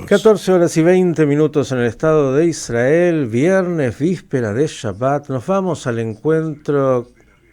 14:20 en el Estado de Israel, viernes, víspera de Shabbat. Nos vamos al encuentro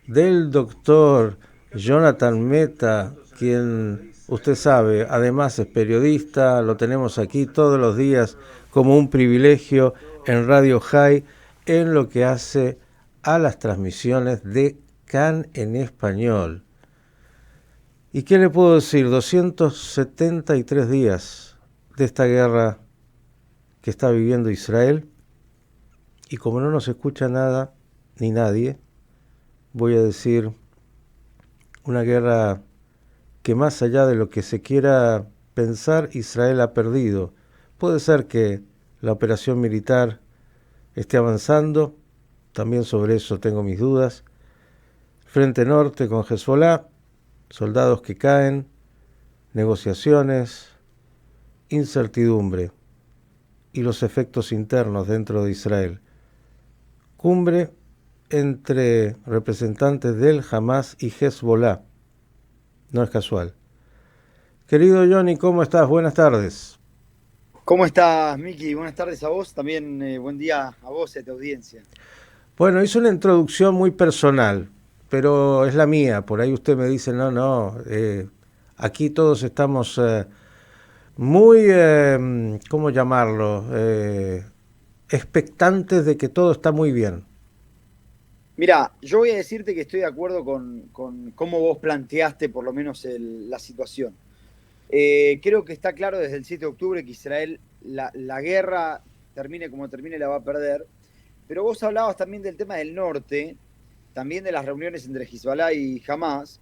del doctor Jonathan Mehta, quien usted sabe, además es periodista, lo tenemos aquí todos los días como un privilegio en Radio High, en lo que hace a las transmisiones de CAN en español. ¿Y qué le puedo decir? 273 días de esta guerra que está viviendo Israel, y como no nos escucha nada ni nadie, voy a decir una guerra que más allá de lo que se quiera pensar, Israel ha perdido. Puede ser que la operación militar esté avanzando, también sobre eso tengo mis dudas. Frente Norte con Hezbollah, soldados que caen, negociaciones, incertidumbre y los efectos internos dentro de Israel. Cumbre entre representantes del Hamas y Hezbollah. No es casual. Querido Johnny, ¿cómo estás? Buenas tardes. ¿Cómo estás, Miki? Buenas tardes a vos. También buen día a vos y a tu audiencia. Bueno, hice una introducción muy personal, pero es la mía. Por ahí usted me dice, no, aquí todos estamos muy, ¿cómo llamarlo? Expectantes de que todo está muy bien. Mirá, yo voy a decirte que estoy de acuerdo con cómo vos planteaste por lo menos la situación. Creo que está claro desde el 7 de octubre que Israel la guerra, termine como termine, la va a perder. Pero vos hablabas también del tema del norte, también de las reuniones entre Hezbollah y Hamas.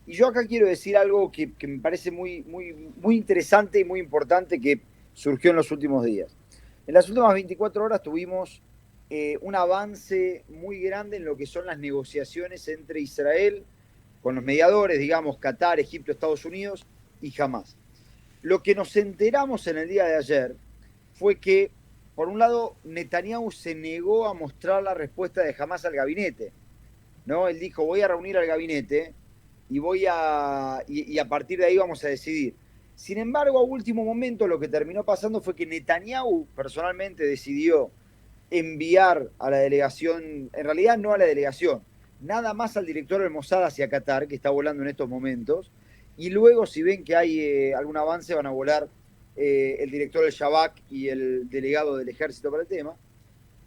Y yo acá quiero decir algo que me parece muy interesante y muy importante que surgió en los últimos días. En las últimas 24 horas tuvimos un avance muy grande en lo que son las negociaciones entre Israel, con los mediadores, digamos, Qatar, Egipto, Estados Unidos y Hamas. Lo que nos enteramos en el día de ayer fue que, por un lado, Netanyahu se negó a mostrar la respuesta de Hamas al gabinete, ¿no? Él dijo, voy a reunir al gabinete y a partir de ahí vamos a decidir. Sin embargo, a último momento lo que terminó pasando fue que Netanyahu personalmente decidió enviar a la delegación, en realidad no a la delegación, nada más al director del Mossad hacia Qatar, que está volando en estos momentos, y luego si ven que hay algún avance van a volar el director del Shabak y el delegado del ejército para el tema,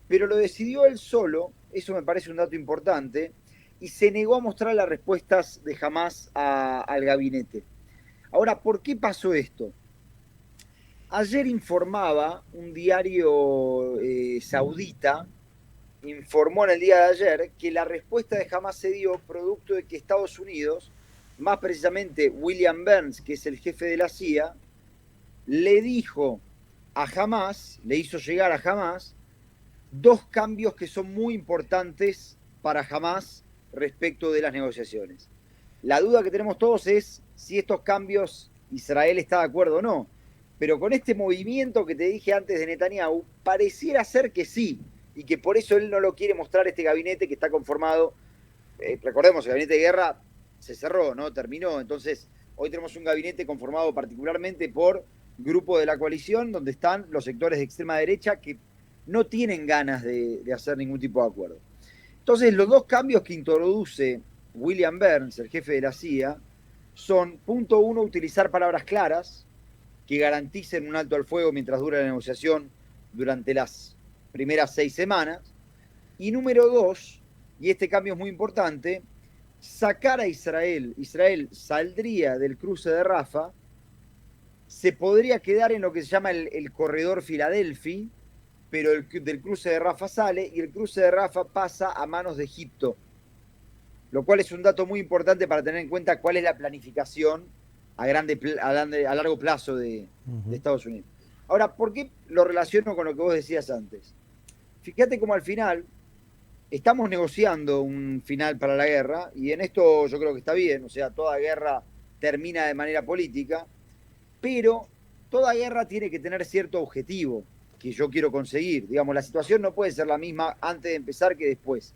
pero lo decidió él solo, eso me parece un dato importante, y se negó a mostrar las respuestas de Hamas al gabinete. Ahora, ¿por qué pasó esto? Ayer informaba un diario saudita, informó en el día de ayer que la respuesta de Hamas se dio producto de que Estados Unidos, más precisamente William Burns, que es el jefe de la CIA, le dijo a Hamas, le hizo llegar a Hamas, dos cambios que son muy importantes para Hamas respecto de las negociaciones. La duda que tenemos todos es si estos cambios Israel está de acuerdo o no. Pero con este movimiento que te dije antes de Netanyahu, pareciera ser que sí, y que por eso él no lo quiere mostrar este gabinete que está conformado. Recordemos, el gabinete de guerra se cerró, ¿no? Terminó. Entonces, hoy tenemos un gabinete conformado particularmente por grupos de la coalición, donde están los sectores de extrema derecha que no tienen ganas de hacer ningún tipo de acuerdo. Entonces, los dos cambios que introduce William Burns, el jefe de la CIA, son, punto uno, utilizar palabras claras que garanticen un alto al fuego mientras dura la negociación durante las primeras 6 semanas. Y número dos, y este cambio es muy importante, sacar a Israel. Israel saldría del cruce de Rafah, se podría quedar en lo que se llama el corredor Filadelfia, pero del cruce de Rafah sale y el cruce de Rafah pasa a manos de Egipto, lo cual es un dato muy importante para tener en cuenta cuál es la planificación a largo plazo de Estados Unidos. Ahora, ¿por qué lo relaciono con lo que vos decías antes? Fíjate cómo al final estamos negociando un final para la guerra, y en esto yo creo que está bien, o sea, toda guerra termina de manera política, pero toda guerra tiene que tener cierto objetivo que yo quiero conseguir. Digamos, la situación no puede ser la misma antes de empezar que después.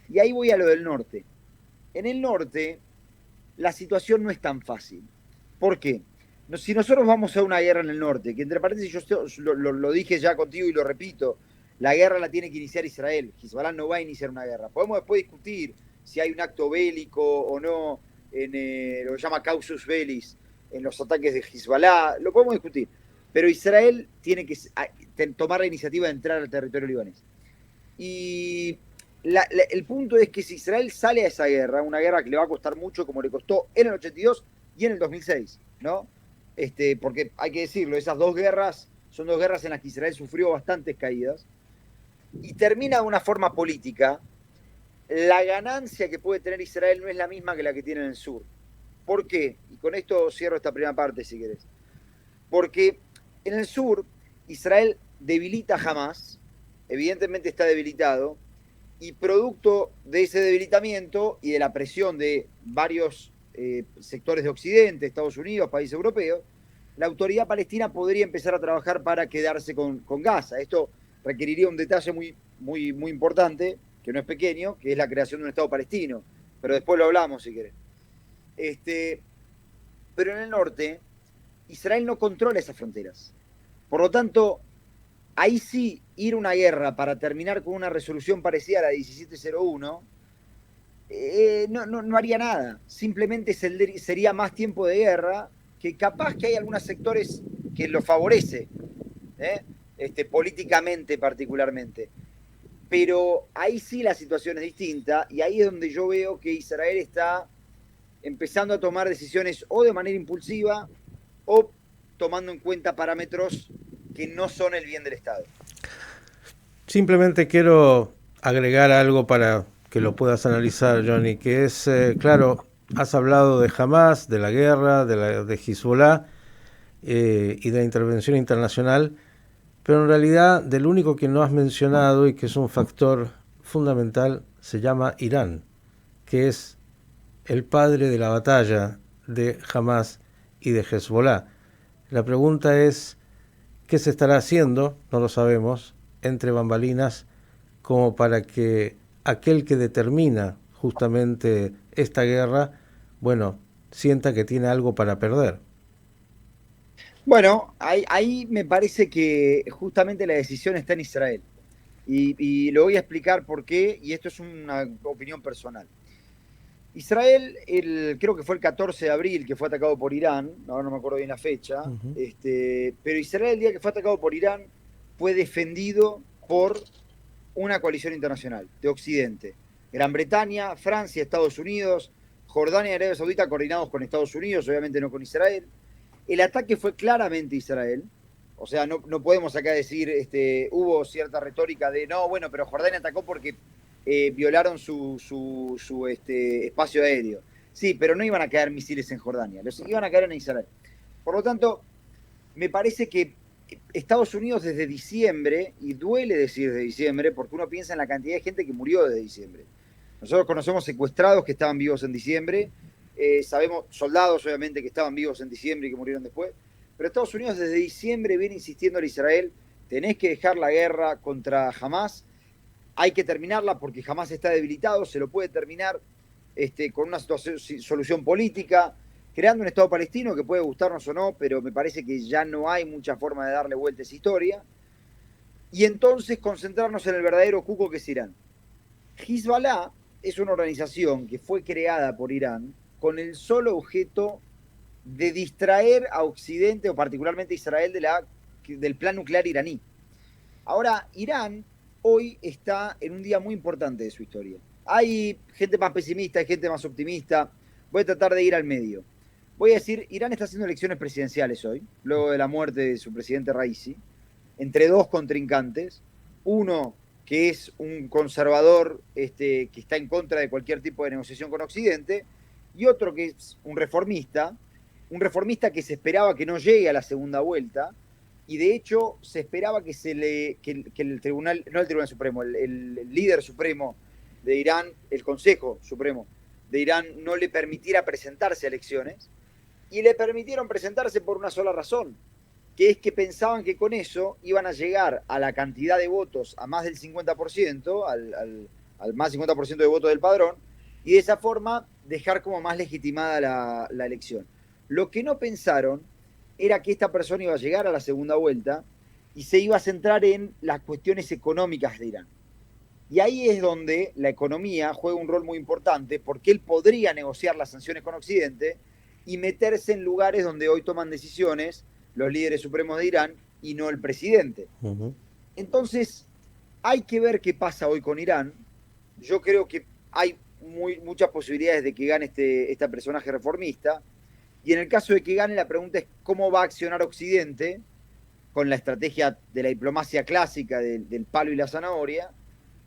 Y ahí voy a lo del norte. En el norte, la situación no es tan fácil. ¿Por qué? Si nosotros vamos a una guerra en el norte, que entre paréntesis yo lo dije ya contigo y lo repito, la guerra la tiene que iniciar Israel. Hezbollah no va a iniciar una guerra. Podemos después discutir si hay un acto bélico o no, en lo que llama causus bellis, en los ataques de Hezbollah, lo podemos discutir. Pero Israel tiene que tomar la iniciativa de entrar al territorio libanés. Y el punto es que si Israel sale a esa guerra, una guerra que le va a costar mucho, como le costó en el 82 y en el 2006, ¿no? Porque hay que decirlo, esas dos guerras son dos guerras en las que Israel sufrió bastantes caídas, y termina de una forma política, la ganancia que puede tener Israel no es la misma que la que tiene en el sur. ¿Por qué? Y con esto cierro esta primera parte, si querés. Porque en el sur, Israel debilita a Hamás, evidentemente está debilitado, y producto de ese debilitamiento y de la presión de varios sectores de Occidente, Estados Unidos, países europeos, la autoridad palestina podría empezar a trabajar para quedarse con Gaza. Esto requeriría un detalle muy importante, que no es pequeño, que es la creación de un Estado palestino. Pero después lo hablamos, si querés. Pero en el norte, Israel no controla esas fronteras. Por lo tanto, ahí sí, ir a una guerra para terminar con una resolución parecida a la 1701, no haría nada. Simplemente sería más tiempo de guerra, que capaz que hay algunos sectores que lo favorece, políticamente particularmente. Pero ahí sí la situación es distinta, y ahí es donde yo veo que Israel está empezando a tomar decisiones o de manera impulsiva o tomando en cuenta parámetros que no son el bien del Estado. Simplemente quiero agregar algo para que lo puedas analizar, Johnny, que es, claro, has hablado de Hamás, de la guerra, de Hezbollah y de la intervención internacional, pero en realidad del único que no has mencionado y que es un factor fundamental se llama Irán, que es el padre de la batalla de Hamás y de Hezbollah. La pregunta es, ¿qué se estará haciendo? No lo sabemos, entre bambalinas, como para que aquel que determina justamente esta guerra, bueno, sienta que tiene algo para perder. Bueno, ahí me parece que justamente la decisión está en Israel. Y lo voy a explicar por qué, y esto es una opinión personal. Israel, creo que fue el 14 de abril que fue atacado por Irán, ahora no me acuerdo bien la fecha, pero Israel el día que fue atacado por Irán fue defendido por una coalición internacional de Occidente. Gran Bretaña, Francia, Estados Unidos, Jordania y Arabia Saudita coordinados con Estados Unidos, obviamente no con Israel. El ataque fue claramente Israel, o sea, no podemos acá decir, hubo cierta retórica de, no, bueno, pero Jordania atacó porque violaron su espacio aéreo. Sí, pero no iban a caer misiles en Jordania, los iban a caer en Israel. Por lo tanto, me parece que Estados Unidos desde diciembre, y duele decir desde diciembre, porque uno piensa en la cantidad de gente que murió desde diciembre. Nosotros conocemos secuestrados que estaban vivos en diciembre, sabemos soldados obviamente que estaban vivos en diciembre y que murieron después, pero Estados Unidos desde diciembre viene insistiendo a Israel, tenés que dejar la guerra contra Hamás, hay que terminarla porque Hamás está debilitado, se lo puede terminar con una solución política, creando un Estado palestino que puede gustarnos o no, pero me parece que ya no hay mucha forma de darle vuelta a esa historia, y entonces concentrarnos en el verdadero cuco que es Irán. Hezbollah es una organización que fue creada por Irán con el solo objeto de distraer a Occidente, o particularmente a Israel, del plan nuclear iraní. Ahora, Irán hoy está en un día muy importante de su historia. Hay gente más pesimista, hay gente más optimista. Voy a tratar de ir al medio. Voy a decir, Irán está haciendo elecciones presidenciales hoy, luego de la muerte de su presidente Raisi, entre dos contrincantes. Uno que es un conservador que está en contra de cualquier tipo de negociación con Occidente, y otro que es un reformista que se esperaba que no llegue a la segunda vuelta, y de hecho se esperaba que el tribunal, no el Tribunal Supremo, el líder supremo de Irán, el Consejo Supremo de Irán, no le permitiera presentarse a elecciones, y le permitieron presentarse por una sola razón, que es que pensaban que con eso iban a llegar a la cantidad de votos, a más del 50%, al más 50% de votos del padrón, y de esa forma dejar como más legitimada la elección. Lo que no pensaron era que esta persona iba a llegar a la segunda vuelta y se iba a centrar en las cuestiones económicas de Irán. Y ahí es donde la economía juega un rol muy importante, porque él podría negociar las sanciones con Occidente y meterse en lugares donde hoy toman decisiones los líderes supremos de Irán y no el presidente. Entonces, hay que ver qué pasa hoy con Irán. Yo creo que hay muchas posibilidades de que gane este personaje reformista. Y en el caso de que gane, la pregunta es cómo va a accionar Occidente con la estrategia de la diplomacia clásica del palo y la zanahoria,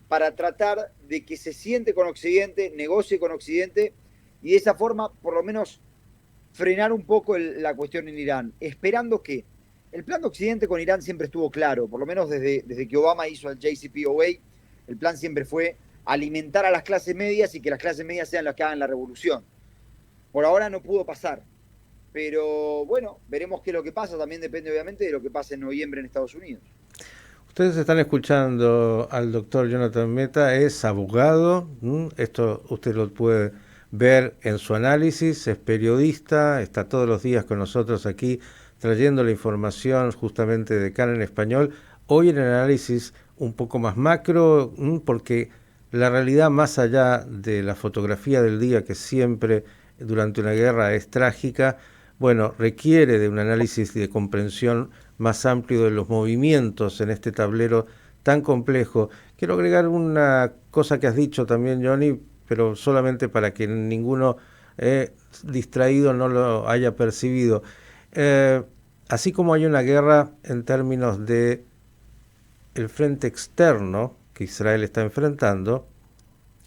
para tratar de que se siente con Occidente, negocie con Occidente y de esa forma por lo menos frenar un poco la cuestión en Irán, esperando que el plan de Occidente con Irán siempre estuvo claro, por lo menos desde que Obama hizo el JCPOA, el plan siempre fue alimentar a las clases medias y que las clases medias sean las que hagan la revolución. Por ahora no pudo pasar, pero bueno, veremos qué es lo que pasa, también depende obviamente de lo que pase en noviembre en Estados Unidos. Ustedes están escuchando al doctor Jonathan Mehta, es abogado, esto usted lo puede ver en su análisis, es periodista, está todos los días con nosotros aquí trayendo la información justamente de CAN en español. Hoy en el análisis un poco más macro, porque la realidad más allá de la fotografía del día, que siempre durante una guerra es trágica, bueno, requiere de un análisis de comprensión más amplio de los movimientos en este tablero tan complejo. Quiero agregar una cosa que has dicho también, Johnny, pero solamente para que ninguno distraído no lo haya percibido. Así como hay una guerra en términos de el frente externo que Israel está enfrentando,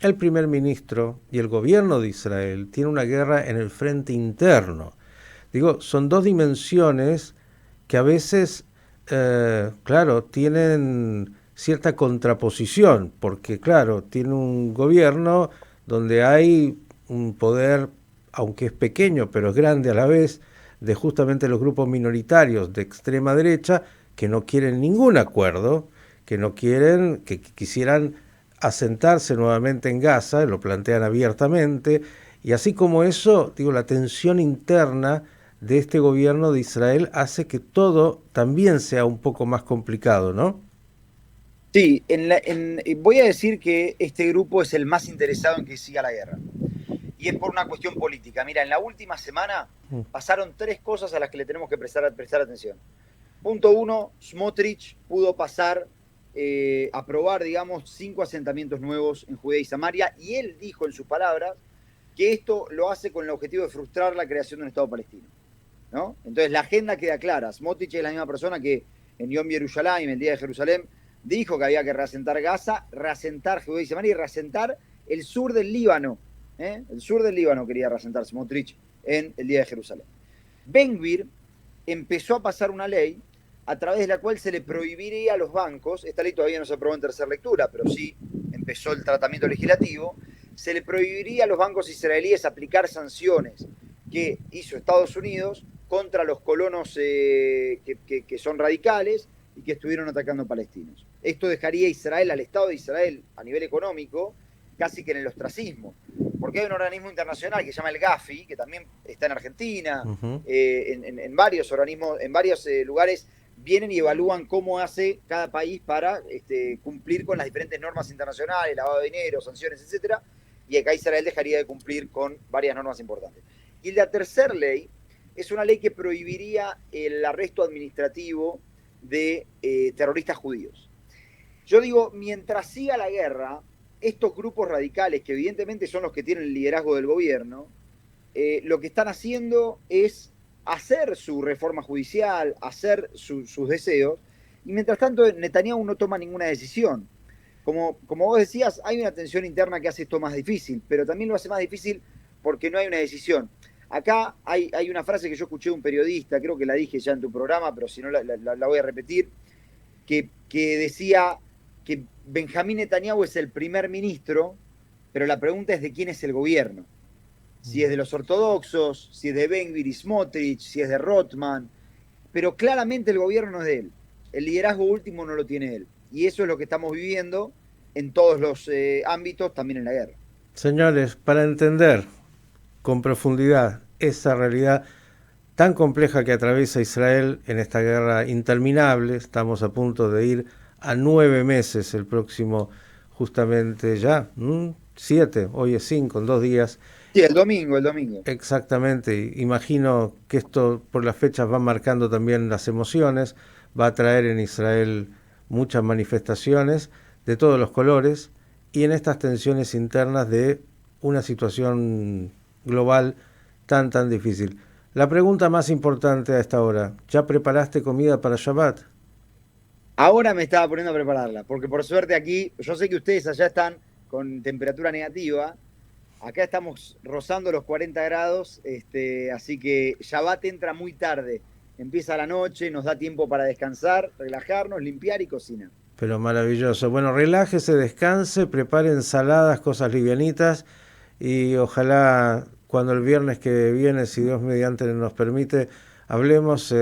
el primer ministro y el gobierno de Israel tienen una guerra en el frente interno. Digo, son dos dimensiones que a veces, claro, tienen cierta contraposición, porque claro, tiene un gobierno donde hay un poder, aunque es pequeño, pero es grande a la vez, de justamente los grupos minoritarios de extrema derecha que no quieren ningún acuerdo, que no quieren, que quisieran asentarse nuevamente en Gaza, lo plantean abiertamente, y así como eso, digo, la tensión interna de este gobierno de Israel hace que todo también sea un poco más complicado, ¿no? Sí, voy a decir que este grupo es el más interesado en que siga la guerra. Y es por una cuestión política. Mira, en la última semana pasaron 3 cosas a las que le tenemos que prestar atención. Punto 1, Smotrich pudo aprobar, digamos, 5 asentamientos nuevos en Judea y Samaria, y él dijo en sus palabras que esto lo hace con el objetivo de frustrar la creación de un Estado palestino, ¿no? Entonces la agenda queda clara. Smotrich es la misma persona que en Yom Yerushalayim, el Día de Jerusalén, dijo que había que reasentar Gaza, reasentar Judea y Samaria y reasentar el sur del Líbano. El sur del Líbano quería reasentar Smotrich en el Día de Jerusalén. Ben-Gvir empezó a pasar una ley a través de la cual se le prohibiría a los bancos, esta ley todavía no se aprobó en tercera lectura, pero sí empezó el tratamiento legislativo, se le prohibiría a los bancos israelíes aplicar sanciones que hizo Estados Unidos contra los colonos que son radicales y que estuvieron atacando palestinos. Esto dejaría a Israel, al Estado de Israel, a nivel económico, casi que en el ostracismo. Porque hay un organismo internacional que se llama el Gafi, que también está en Argentina, en varios organismos, en varios lugares, vienen y evalúan cómo hace cada país para cumplir con las diferentes normas internacionales, lavado de dinero, sanciones, etcétera. Y acá Israel dejaría de cumplir con varias normas importantes. Y la tercera ley es una ley que prohibiría el arresto administrativo de terroristas judíos. Yo digo, mientras siga la guerra, estos grupos radicales, que evidentemente son los que tienen el liderazgo del gobierno, lo que están haciendo es hacer su reforma judicial, hacer sus deseos, y mientras tanto Netanyahu no toma ninguna decisión. Como vos decías, hay una tensión interna que hace esto más difícil, pero también lo hace más difícil porque no hay una decisión. Acá hay una frase que yo escuché de un periodista, creo que la dije ya en tu programa, pero si no la voy a repetir, que decía que Benjamín Netanyahu es el primer ministro, pero la pregunta es de quién es el gobierno. Si es de los ortodoxos, si es de Ben-Gvir y Smotrich, si es de Rothman, pero claramente el gobierno no es de él. El liderazgo último no lo tiene él. Y eso es lo que estamos viviendo en todos los ámbitos, también en la guerra. Señores, para entender con profundidad esa realidad tan compleja que atraviesa Israel en esta guerra interminable. Estamos a punto de ir a 9 meses el próximo, justamente ya, 7, hoy es 5, en 2 días. Sí, el domingo, el domingo. Exactamente, imagino que esto por las fechas va marcando también las emociones, va a traer en Israel muchas manifestaciones de todos los colores y en estas tensiones internas de una situación global tan difícil. La pregunta más importante a esta hora, ¿ya preparaste comida para Shabbat? Ahora me estaba poniendo a prepararla, porque por suerte aquí, yo sé que ustedes allá están con temperatura negativa, acá estamos rozando los 40 grados, así que Shabbat entra muy tarde, empieza la noche, nos da tiempo para descansar, relajarnos, limpiar y cocinar. Pero maravilloso. Bueno, relájese, descanse, prepare ensaladas, cosas livianitas y ojalá cuando el viernes que viene, si Dios mediante nos permite, hablemos,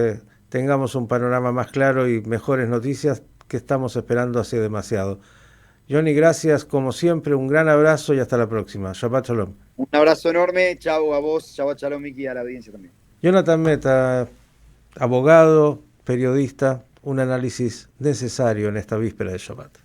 tengamos un panorama más claro y mejores noticias que estamos esperando hace demasiado. Johnny, gracias como siempre, un gran abrazo y hasta la próxima. Shabbat Shalom. Un abrazo enorme, chau a vos, chau a Shalom, Miki, y a la audiencia también. Jonathan Meta, abogado, periodista, un análisis necesario en esta víspera de Shabbat.